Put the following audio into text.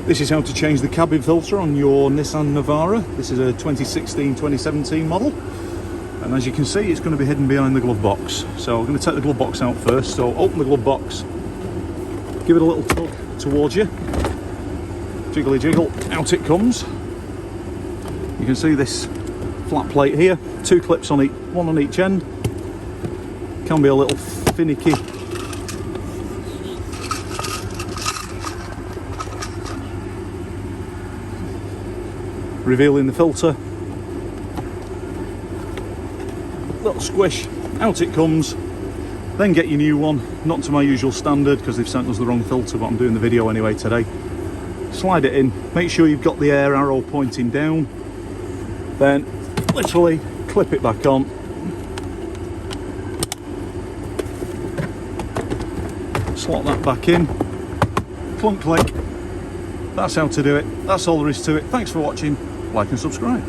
This is how to change the cabin filter on your Nissan Navara. This is a 2016-2017 model. And as you can see, it's going to be hidden behind the glove box. So I'm going to take the glove box out first. So open the glove box, give it a little tug towards you. Jiggly jiggle, out it comes. You can see this flat plate here, two clips on each, one on each end. Can be a little finicky. Revealing the filter. Little squish, out it comes. Then get your new one, not to my usual standard because they've sent us the wrong filter, but I'm doing the video anyway today. Slide it in, make sure you've got the air arrow pointing down. Then literally clip it back on. Slot that back in. Clunk click. That's how to do it. That's all there is to it. Thanks for watching. Like and subscribe.